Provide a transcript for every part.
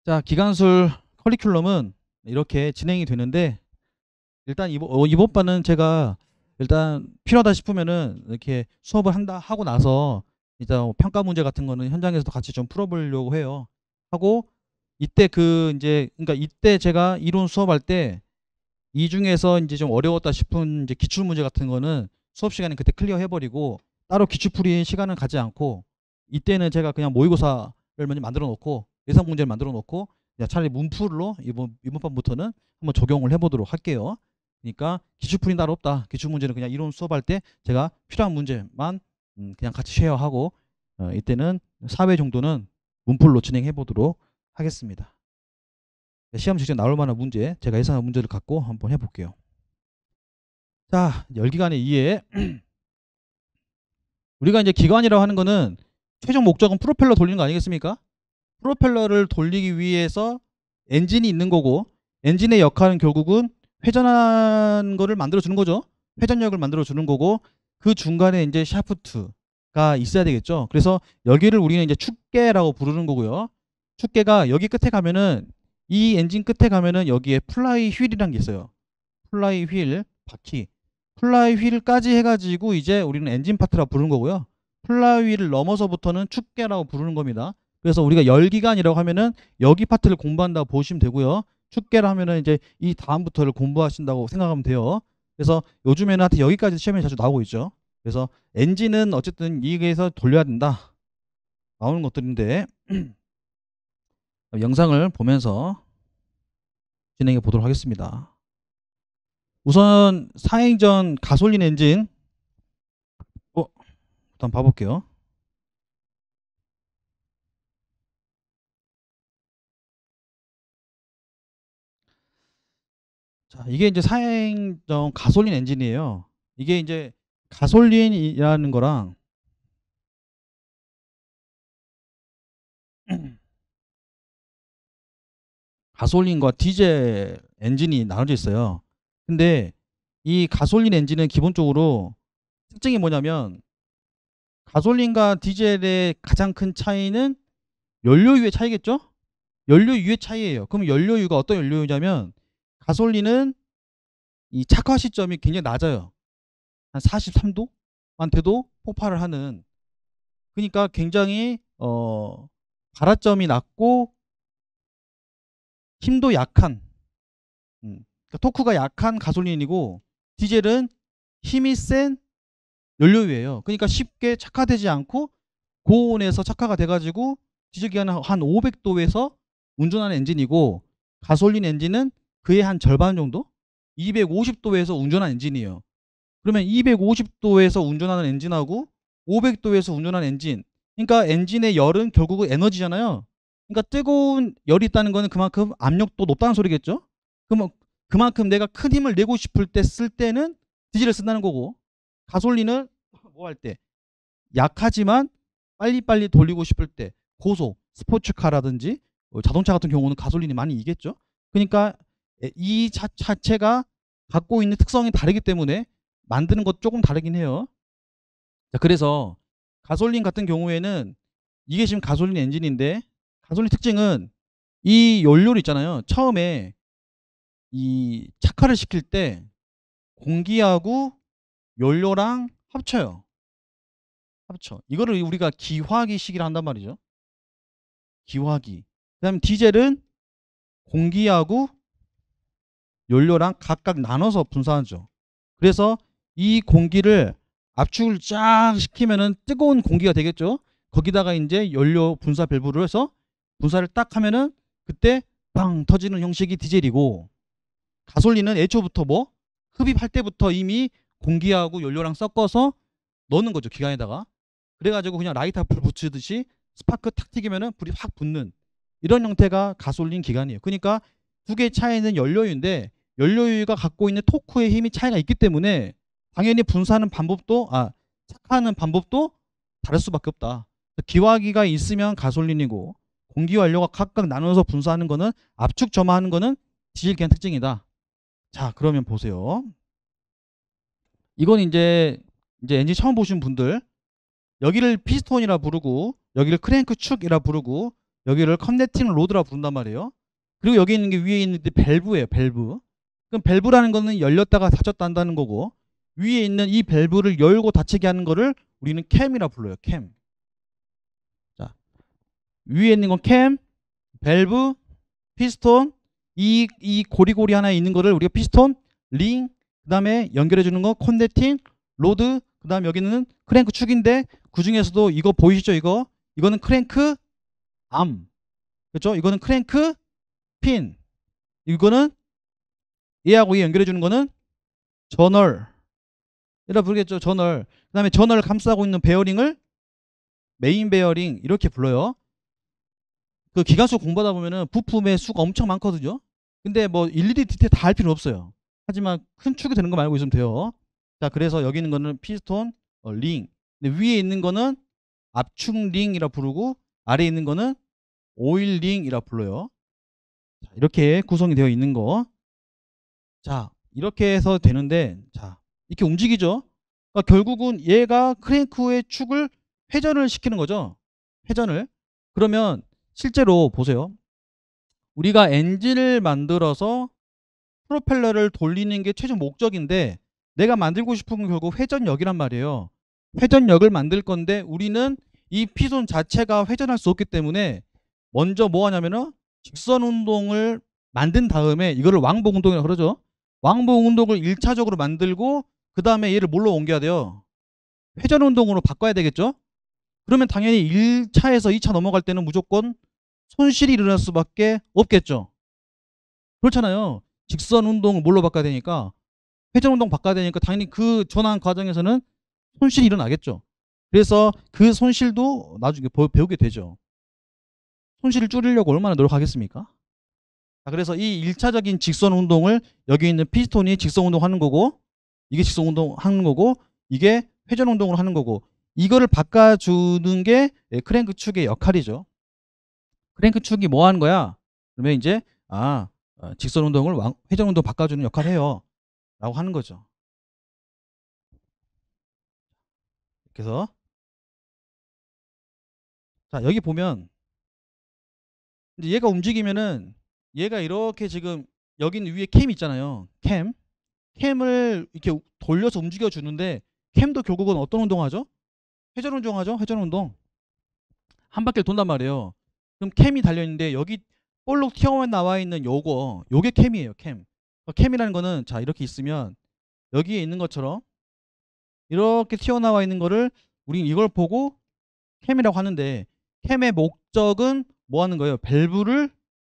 자, 기관술 커리큘럼은 이렇게 진행이 되는데, 일단 이번 반은 제가 일단 필요하다 싶으면은 이렇게 수업을 하고 나서 이제 평가 문제 같은 거는 현장에서도 같이 좀 풀어보려고 해요. 하고 이때 그러니까 이때 제가 이론 수업할 때 이 중에서 이제 좀 어려웠다 싶은 이제 기출 문제 같은 거는 수업 시간에 그때 클리어 해버리고, 따로 기출풀이 시간은 가지 않고, 이때는 제가 그냥 모의고사를 먼저 만들어 놓고 예상 문제를 만들어 놓고 그냥 차라리 문풀로 이번 판부터는 한번 적용을 해보도록 할게요. 그러니까 기출풀이 따로 없다. 기출 문제는 그냥 이론 수업할 때 제가 필요한 문제만 그냥 같이 쉐어하고, 이때는 4회 정도는 문풀로 진행해 보도록 하겠습니다. 시험 직전 나올 만한 문제, 제가 예상한 문제를 갖고 한번 해볼게요. 자, 열기관의 이해. 우리가 이제 기관이라고 하는 거는 최종 목적은 프로펠러 돌리는 거 아니겠습니까? 프로펠러를 돌리기 위해서 엔진이 있는 거고, 엔진의 역할은 결국은 회전한 거를 만들어 주는 거죠. 회전력을 만들어 주는 거고, 그 중간에 이제 샤프트가 있어야 되겠죠. 그래서 여기를 우리는 이제 축계라고 부르는 거고요. 축계가 여기 끝에 가면은, 이 엔진 끝에 가면은 여기에 플라이 휠이라는 게 있어요. 플라이 휠, 바퀴. 플라이 휠까지 해가지고 이제 우리는 엔진 파트라고 부르는 거고요. 플라이 휠을 넘어서부터는 축계라고 부르는 겁니다. 그래서 우리가 열기관이라고 하면은 여기 파트를 공부한다고 보시면 되고요. 축계라 하면은 이제 이 다음부터를 공부하신다고 생각하면 돼요. 그래서 요즘에는 하여튼 여기까지 시험에 자주 나오고 있죠. 그래서 엔진은 어쨌든 이게서 돌려야 된다, 나오는 것들인데, 영상을 보면서 진행해 보도록 하겠습니다. 우선 사행전 가솔린 엔진, 일단 봐볼게요. 자, 이게 이제 사행전 가솔린 엔진이에요. 이게 이제 가솔린이라는 거랑 가솔린과 디젤 엔진이 나눠져 있어요. 근데 이 가솔린 엔진은 기본적으로 특징이 뭐냐면, 가솔린과 디젤의 가장 큰 차이는 연료유의 차이겠죠? 연료유의 차이예요. 그럼 연료유가 어떤 연료유냐면, 가솔린은 이 착화 시점이 굉장히 낮아요. 한 43도한테도 폭발을 하는. 그러니까 굉장히 발화점이 낮고 힘도 약한, 그러니까 토크가 약한 가솔린이고, 디젤은 힘이 센 연료유예요. 그러니까 쉽게 착화되지 않고 고온에서 착화가 돼가지고 지속 기간은 한 500도에서 운전하는 엔진이고, 가솔린 엔진은 그의 한 절반 정도, 250도에서 운전하는 엔진이에요. 그러면 250도에서 운전하는 엔진하고 500도에서 운전하는 엔진, 그러니까 엔진의 열은 결국은 에너지잖아요. 그러니까 뜨거운 열이 있다는 거는 그만큼 압력도 높다는 소리겠죠. 그러면 그만큼 내가 큰 힘을 내고 싶을 때 쓸 때는 디젤을 쓴다는 거고, 가솔린은 뭐 할 때 약하지만 빨리빨리 돌리고 싶을 때, 고속 스포츠카라든지 자동차 같은 경우는 가솔린이 많이 이겠죠. 그러니까 이 자체가 갖고 있는 특성이 다르기 때문에 만드는 것 조금 다르긴 해요. 자, 그래서 가솔린 같은 경우에는, 이게 지금 가솔린 엔진인데, 가솔린 특징은 이 연료를 있잖아요. 처음에 이 착화를 시킬 때 공기하고 연료랑 합쳐요. 이거를 우리가 기화기 시기를 한단 말이죠. 기화기. 그다음에 디젤은 공기하고 연료랑 각각 나눠서 분사하죠. 그래서 이 공기를 압축을 쫙 시키면은 뜨거운 공기가 되겠죠. 거기다가 이제 연료 분사 밸브를 해서 분사를 딱 하면은 그때 빵 터지는 형식이 디젤이고, 가솔린은 애초부터 뭐 흡입할 때부터 이미 공기하고 연료랑 섞어서 넣는 거죠, 기관에다가. 그래가지고 그냥 라이터 불 붙이듯이 스파크 탁 튀기면은 불이 확 붙는, 이런 형태가 가솔린 기관이에요. 그러니까 두 개의 차이는 연료유인데, 연료유가 갖고 있는 토크의 힘이 차이가 있기 때문에 당연히 분사하는 방법도, 착화하는 방법도 다를 수밖에 없다. 기화기가 있으면 가솔린이고, 공기와 연료가 각각 나눠서 분사하는 거는, 압축 점화하는 거는 디젤 기관 특징이다. 자, 그러면 보세요. 이건 이제 엔진 처음 보신 분들, 여기를 피스톤이라 부르고 여기를 크랭크 축이라 부르고 여기를 커넥팅 로드라고 부른단 말이에요. 그리고 여기 있는 게 위에 있는 게 밸브예요. 밸브. 그럼 밸브라는 거는 열렸다가 닫혔다 한다는 거고, 위에 있는 이 밸브를 열고 닫히게 하는 거를 우리는 캠이라 불러요. 캠. 자, 위에 있는 건 캠, 밸브, 피스톤, 이 고리고리 하나 있는 거를 우리가 피스톤, 링, 그 다음에 연결해 주는 거 커넥팅 로드, 그 다음에 여기는 크랭크 축인데 그 중에서도 이거 보이시죠? 이거는 크랭크 암, 그렇죠? 이거는 크랭크 핀, 이거는 얘하고 얘 연결해 주는 거는 저널, 이라 부르겠죠. 저널. 그 다음에 저널을 감싸고 있는 베어링을 메인 베어링 이렇게 불러요. 그 기관수 공부하다 보면은 부품의 수가 엄청 많거든요. 근데 뭐 일일이 디테일 다 할 필요는 없어요. 하지만 큰 축이 되는 거 말고 있으면 돼요. 자, 그래서 여기 있는 거는 피스톤, 링. 근데 위에 있는 거는 압축 링이라 부르고 아래에 있는 거는 오일 링이라 불러요. 자, 이렇게 구성이 되어 있는 거. 자, 이렇게 해서 되는데, 자, 이렇게 움직이죠. 그러니까 결국은 얘가 크랭크의 축을 회전을 시키는 거죠. 회전을. 그러면 실제로 보세요. 우리가 엔진을 만들어서 프로펠러를 돌리는 게 최종 목적인데, 내가 만들고 싶은 건 결국 회전력이란 말이에요. 회전력을 만들 건데 우리는 이 피손 자체가 회전할 수 없기 때문에 먼저 뭐 하냐면은 직선 운동을 만든 다음에 이거를 왕복 운동이라고 그러죠. 왕복 운동을 1차적으로 만들고 그 다음에 얘를 뭘로 옮겨야 돼요? 회전 운동으로 바꿔야 되겠죠? 그러면 당연히 1차에서 2차 넘어갈 때는 무조건 손실이 일어날 수밖에 없겠죠. 그렇잖아요. 직선 운동을 뭘로 바꿔야 되니까 회전 운동 바꿔야 되니까 당연히 그 전환 과정에서는 손실이 일어나겠죠. 그래서 그 손실도 나중에 배우게 되죠. 손실을 줄이려고 얼마나 노력하겠습니까? 자, 그래서 이 1차적인 직선 운동을 여기 있는 피스톤이 직선 운동 하는 거고, 이게 직선 운동 하는 거고, 이게 회전 운동을 하는 거고, 이거를 바꿔주는 게 크랭크 축의 역할이죠. 크랭크 축이 뭐 하는 거야? 그러면 이제 직선 운동을 회전 운동 바꿔주는 역할을 해요 라고 하는 거죠. 그래서 자, 여기 보면 이제 얘가 움직이면은 얘가 이렇게 지금 여기 있는 위에 캠 있잖아요. 캠을 이렇게 돌려서 움직여 주는데 캠도 결국은 어떤 운동하죠? 회전 운동하죠. 회전 운동. 한 바퀴를 돈단 말이에요. 그럼 캠이 달려 있는데 여기 볼록 튀어나와 있는 요게 캠이에요. 캠이라는 거는 자, 이렇게 있으면 여기에 있는 것처럼 이렇게 튀어나와 있는 거를 우리는 이걸 보고 캠이라고 하는데, 캠의 목적은 뭐 하는 거예요? 밸브를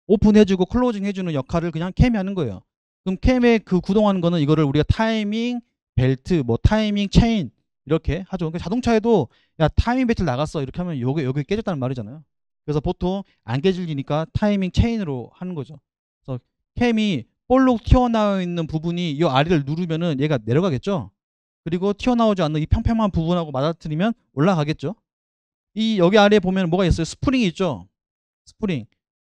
오픈해주고 클로징 해주는 역할을 그냥 캠이 하는 거예요. 그럼 캠에 그 구동하는 거는 이거를 우리가 타이밍 벨트, 뭐 타이밍 체인 이렇게 하죠. 그러니까 자동차에도 야, 타이밍 벨트 나갔어 이렇게 하면 여기 깨졌다는 말이잖아요. 그래서 보통 안 깨질리니까 타이밍 체인으로 하는 거죠. 그래서 캠이 볼록 튀어나와 있는 부분이 이 아래를 누르면은 얘가 내려가겠죠. 그리고 튀어나오지 않는 이 평평한 부분하고 맞아뜨리면 올라가겠죠. 이 여기 아래에 보면 뭐가 있어요? 스프링이 있죠. 스프링.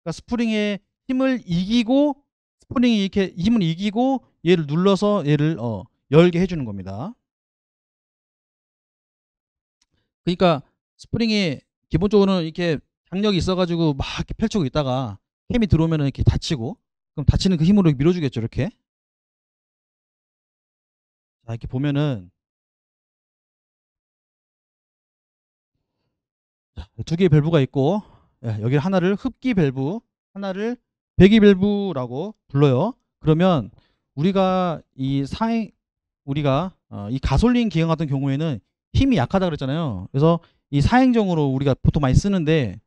그러니까 스프링의 힘을 이기고, 스프링이 이렇게 힘을 이기고 얘를 눌러서 얘를 열게 해주는 겁니다. 그러니까 스프링이 기본적으로는 이렇게 장력이 있어가지고 막 이렇게 펼치고 있다가 캠이 들어오면 이렇게 다치고, 그럼 다치는 그 힘으로 밀어주겠죠. 이렇게. 자, 이렇게 보면은 두 개의 밸브가 있고, 여기 하나를 흡기 밸브, 하나를 배기 밸브라고 불러요. 그러면 우리가 이 가솔린 기관 같은 경우에는 힘이 약하다 그랬잖아요. 그래서 이 사행정으로 우리가 보통 많이 쓰는데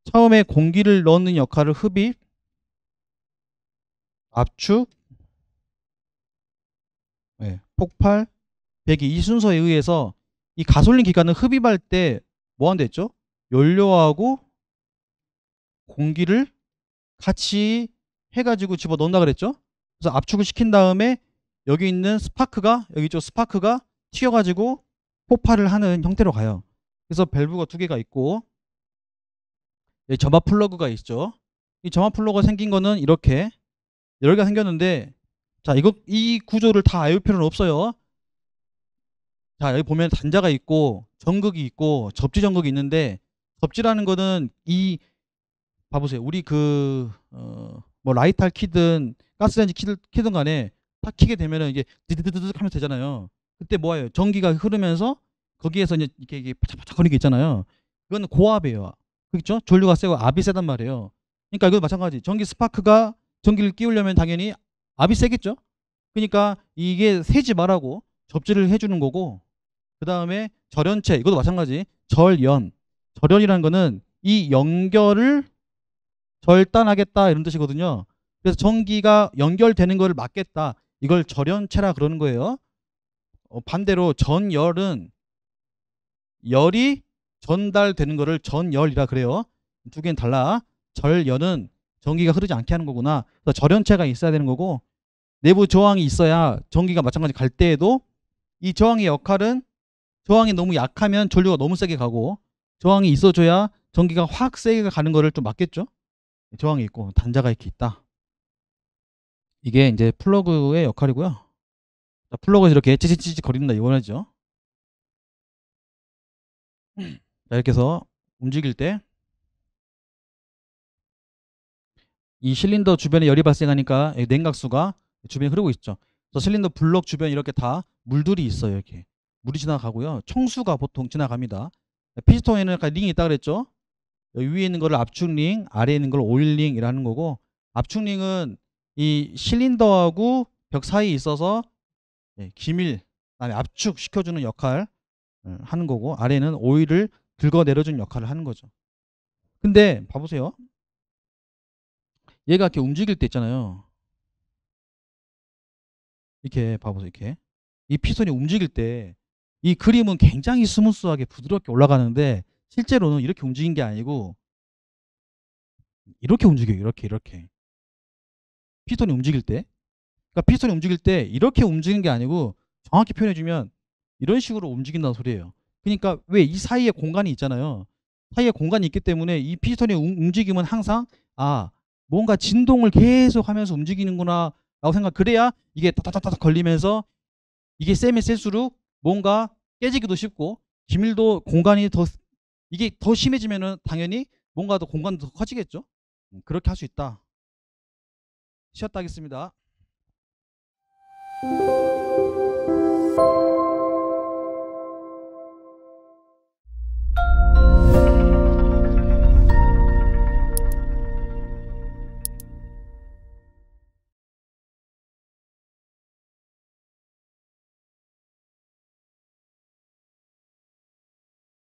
처음에 공기를 넣는 역할을 흡입, 압축, 폭발, 배기, 이 순서에 의해서 이 가솔린 기관을 흡입할 때 뭐 한다 했죠? 연료하고 공기를 같이 해가지고 집어 넣는다 그랬죠? 그래서 압축을 시킨 다음에 여기 있는 여기 있죠? 스파크가 튀어가지고 폭발을 하는 형태로 가요. 그래서 밸브가 두 개가 있고, 여기 점화 플러그가 있죠. 이 점화 플러그가 생긴 거는 이렇게 여러 개가 생겼는데, 자, 이 구조를 다 알릴 필요는 없어요. 자, 여기 보면 단자가 있고 전극이 있고 접지 전극이 있는데, 접지라는 거는 이 봐보세요. 우리 뭐 라이터를 키든 가스레인지 키든 간에 탁 키게 되면은 이게 드드드드 하면서 되잖아요. 그때 뭐예요? 전기가 흐르면서 거기에서 이제 이게 바짝바짝 거리는 게 있잖아요. 그거는 고압이에요. 그렇죠? 전류가 세고 압이 세단 말이에요. 그러니까 이거 마찬가지. 전기 스파크가 전기를 띄우려면 당연히 압이 세겠죠? 그러니까 이게 세지 말라고 접지를 해주는 거고, 그 다음에 절연체, 이것도 마찬가지. 절연이라는 거는 이 연결을 절단하겠다 이런 뜻이거든요. 그래서 전기가 연결되는 거를 막겠다. 이걸 절연체라 그러는 거예요. 반대로 전열은 열이 전달되는 거를 전열이라 그래요. 두 개는 달라. 절연은 전기가 흐르지 않게 하는 거구나. 그래서 절연체가 있어야 되는 거고, 내부 저항이 있어야 전기가 마찬가지 갈 때에도 이 저항의 역할은, 저항이 너무 약하면 전류가 너무 세게 가고, 저항이 있어줘야 전기가 확 세게 가는 거를 좀 막겠죠. 저항이 있고 단자가 이렇게 있다. 이게 이제 플러그의 역할이고요. 자, 플러그에서 이렇게 찌찌찌찌 거린다 이거죠. 자, 이렇게 해서 움직일 때 이 실린더 주변에 열이 발생하니까 냉각수가 주변에 흐르고 있죠. 그래서 실린더 블럭 주변에 이렇게 다 물들이 있어요. 이렇게 물이 지나가고요. 청수가 보통 지나갑니다. 피스톤에는 약간 링이 있다 그랬죠. 여기 위에 있는 거를 압축링, 아래에 있는 걸 오일링이라는 거고, 압축링은 이 실린더하고 벽 사이에 있어서 기밀, 그다음에 압축시켜주는 역할 하는 거고, 아래는 오일을 긁어내려주는 역할을 하는 거죠. 근데 봐보세요. 얘가 이렇게 움직일 때 있잖아요. 이렇게 봐보세요. 이렇게 이 피선이 움직일 때 이 그림은 굉장히 스무스하게 부드럽게 올라가는데, 실제로는 이렇게 움직인 게 아니고 이렇게 움직여요. 이렇게 피선이 움직일 때, 그러니까 피스톤이 움직일 때 이렇게 움직이는 게 아니고, 정확히 표현해주면 이런 식으로 움직인다는 소리예요. 그러니까 왜 이 사이에 공간이 있잖아요. 사이에 공간이 있기 때문에 이 피스톤의 움직임은 항상 뭔가 진동을 계속 하면서 움직이는구나 라고 생각. 그래야 이게 따다다닥 걸리면서 이게 세면 셀수록 뭔가 깨지기도 쉽고, 기밀도 공간이 더, 이게 더 심해지면은 당연히 뭔가 더 공간도 더 커지겠죠. 그렇게 할 수 있다. 쉬었다 하겠습니다.